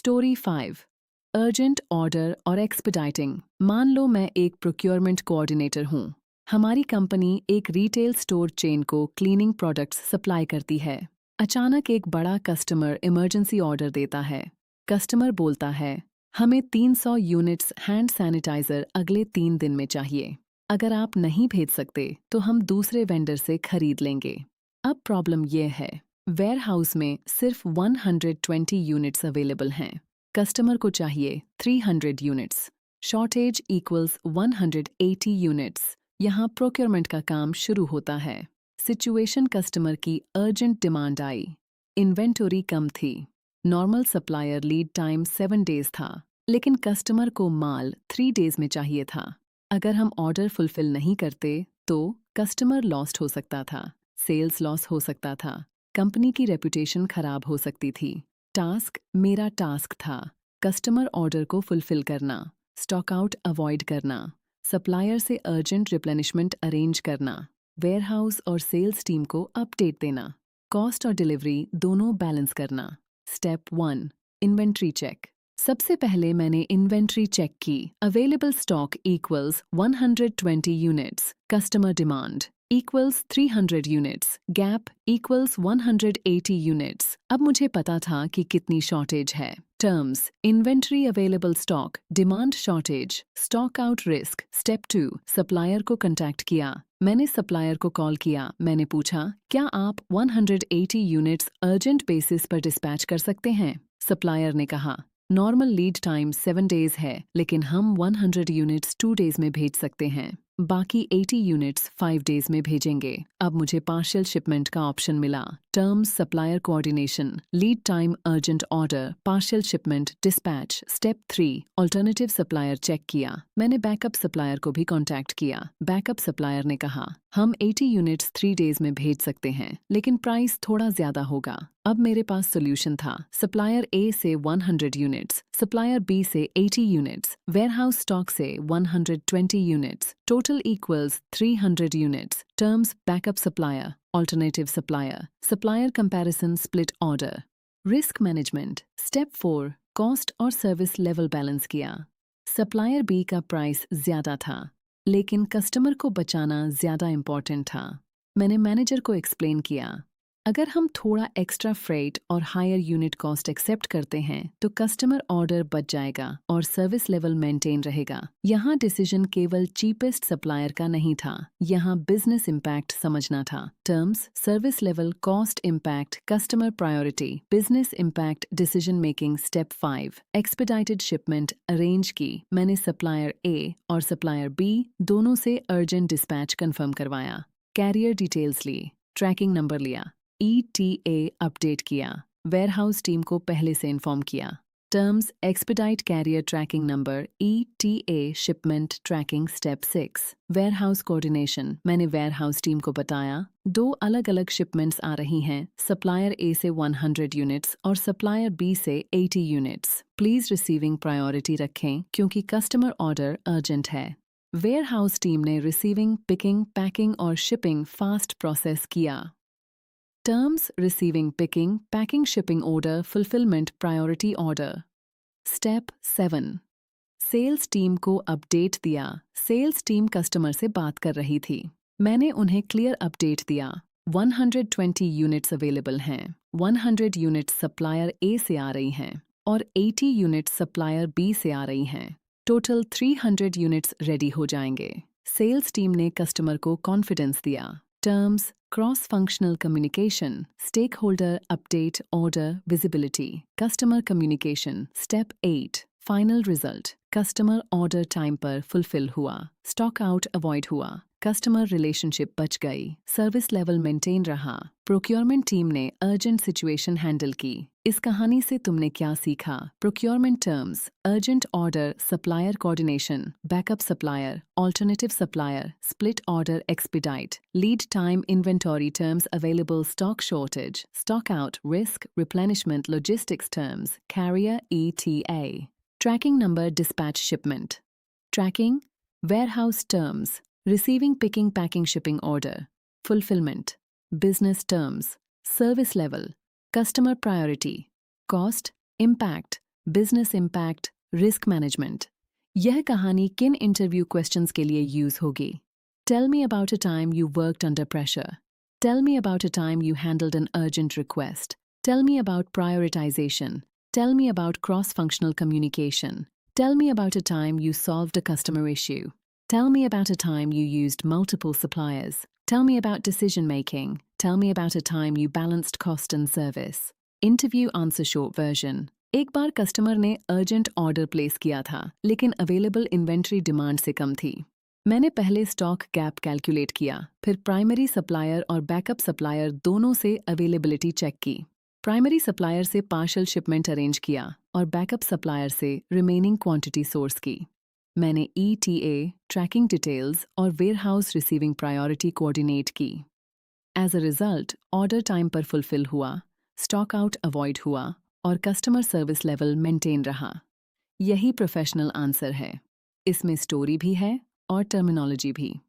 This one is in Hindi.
स्टोरी 5। अर्जेंट ऑर्डर और एक्सपेडाइटिंग। मान लो मैं एक प्रोक्योरमेंट कोऑर्डिनेटर हूँ। हमारी कंपनी एक रिटेल स्टोर चेन को क्लीनिंग प्रोडक्ट्स सप्लाई करती है। अचानक एक बड़ा कस्टमर इमरजेंसी ऑर्डर देता है। कस्टमर बोलता है, हमें 300 यूनिट्स हैंड सैनिटाइजर अगले 3 दिन में चाहिए। अगर आप नहीं भेज सकते तो हम दूसरे वेंडर से खरीद लेंगे। अब प्रॉब्लम यह है, वेयरहाउस में सिर्फ 120 यूनिट्स अवेलेबल हैं। कस्टमर को चाहिए 300 यूनिट्स। Shortage equals 180 units. यहाँ प्रोक्योरमेंट का काम शुरू होता है। सिचुएशन, कस्टमर की अर्जेंट डिमांड आई। इन्वेंटरी कम थी। Normal supplier lead time 7 days था, लेकिन कस्टमर को माल 3 डेज में चाहिए था। अगर हम ऑर्डर फुलफिल नहीं करते तो कस्टमर लॉस्ट हो सकता था, सेल्स लॉस हो सकता था, कंपनी की रेपुटेशन खराब हो सकती थी। मेरा टास्क था कस्टमर ऑर्डर को फुलफिल करना, स्टॉक आउट अवॉइड करना, सप्लायर से अर्जेंट रिप्लेनिशमेंट अरेंज करना, वेयरहाउस और सेल्स टीम को अपडेट देना, कॉस्ट और डिलीवरी दोनों बैलेंस करना। Step 1, inventory check. सबसे पहले मैंने इन्वेंट्री चेक की। Available stock equals 120 units, customer demand equals 300 units, gap equals 180 units. अब मुझे पता था कि कितनी शॉर्टेज है। Terms, inventory available stock, demand shortage, stock out risk. Step 2, supplier को कंटैक्ट किया। मैंने सप्लायर को कॉल किया। मैंने पूछा, क्या आप 180 यूनिट्स अर्जेंट बेसिस पर डिस्पैच कर सकते हैं? सप्लायर ने कहा, नॉर्मल लीड टाइम 7 डेज है, लेकिन हम 100 यूनिट्स 2 डेज में भेज सकते हैं। बाकी 80 यूनिट्स 5 डेज में भेजेंगे। अब मुझे पार्शियल शिपमेंट का ऑप्शन मिला। Terms, supplier coordination, lead time urgent order, partial shipment, dispatch. Step 3, alternative supplier check किया। मैंने बैकअप सप्लायर को भी कॉन्टैक्ट किया। बैकअप सप्लायर ने कहा, हम 80 यूनिट्स 3 डेज में भेज सकते हैं, लेकिन प्राइस थोड़ा ज्यादा होगा। अब मेरे पास सोल्यूशन था। सप्लायर ए से 100 यूनिट्स, सप्लायर बी से 80 यूनिट्स, वेयरहाउस स्टॉक से 120 units, total equals 300 units. Terms, backup supplier, alternative supplier, supplier comparison, split order. Risk management. Step 4, cost और सर्विस लेवल बैलेंस किया। सप्लायर बी का प्राइस ज्यादा था, लेकिन कस्टमर को बचाना ज्यादा इंपॉर्टेंट था। मैंने मैनेजर को एक्सप्लेन किया, अगर हम थोड़ा एक्स्ट्रा फ्रेट और हायर यूनिट कॉस्ट एक्सेप्ट करते हैं तो कस्टमर ऑर्डर बच जाएगा और सर्विस लेवल मेंटेन रहेगा। यहाँ डिसीजन केवल चीपेस्ट सप्लायर का नहीं था, यहाँ बिजनेस इम्पैक्ट समझना था। Terms, service level, cost impact, customer priority, business impact, decision making. Step 5, expedited shipment arrange की। मैंने सप्लायर ए और सप्लायर बी दोनों से अर्जेंट डिस्पैच कंफर्म करवाया। कैरियर डिटेल्स ली, ट्रैकिंग नंबर लिया, ETA अपडेट किया, वेयरहाउस टीम को पहले से इन्फॉर्म किया। Terms, expedite carrier tracking number, ETA shipment tracking. Step 6, warehouse coordination. मैंने वेयरहाउस टीम को बताया, 2 अलग अलग शिपमेंट्स आ रही हैं, सप्लायर ए से 100 यूनिट्स और सप्लायर बी से 80 यूनिट्स। प्लीज रिसीविंग प्रायोरिटी रखें क्योंकि कस्टमर ऑर्डर अर्जेंट है। वेयरहाउस टीम ने रिसीविंग, पिकिंग, पैकिंग और शिपिंग फास्ट प्रोसेस किया। Terms, receiving, picking, packing, shipping order, fulfillment, priority order. Step 7, sales team को अपडेट दिया। सेल्स टीम कस्टमर से बात कर रही थी। मैंने उन्हें क्लियर अपडेट दिया, 120 यूनिट्स अवेलेबल हैं, 100 यूनिट्स सप्लायर ए से आ रही हैं और 80 यूनिट्स सप्लायर बी से आ रही हैं। टोटल 300 यूनिट्स रेडी हो जाएंगे। सेल्स टीम ने कस्टमर को कॉन्फिडेंस दिया। Terms, cross-functional communication, stakeholder update, order, visibility, customer communication. Step 8, final result. Customer order time पर fulfill हुआ, stock out avoid हुआ, customer relationship बच गई, service level maintain रहा, procurement team ने urgent situation handle की। इस कहानी से तुमने क्या सीखा? Procurement terms, urgent order, supplier coordination, backup supplier, alternative supplier, split order, expedite, lead time, inventory terms, available stock shortage, stock out, risk, replenishment, logistics terms, carrier, ETA. Tracking number, dispatch shipment. Tracking, warehouse terms, receiving, picking, packing, shipping order. Fulfillment, business terms, service level, customer priority, cost, impact, business impact, risk management. यह कहानी किन इंटरव्यू क्वेश्चंस के लिए यूज होगी? Tell me about a time you worked under pressure. Tell me about a time you handled an urgent request. Tell me about prioritization. Tell me about cross-functional communication. Tell me about a time you solved a customer issue. Tell me about a time you used multiple suppliers. Tell me about decision making. Tell me about a time you balanced cost and service. Interview answer short version. एक बार कस्टमर ने अर्जेंट ऑर्डर प्लेस किया था, लेकिन अवेलेबल इन्वेंट्री डिमांड से कम थी। मैंने पहले स्टॉक गैप कैलकुलेट किया, फिर प्राइमरी सप्लायर और बैकअप सप्लायर दोनों से अवेलेबिलिटी चेक की। प्राइमरी सप्लायर से पार्शियल शिपमेंट अरेंज किया और बैकअप सप्लायर से रिमेनिंग क्वांटिटी सोर्स की। मैंने ETA, ट्रैकिंग डिटेल्स और वेयरहाउस रिसीविंग प्रायोरिटी कोऑर्डिनेट की। As a result, order time पर फुलफिल हुआ, स्टॉक आउट अवॉइड हुआ और कस्टमर सर्विस लेवल मेंटेन रहा। यही प्रोफेशनल आंसर है। इसमें स्टोरी भी है और टर्मिनोलॉजी भी।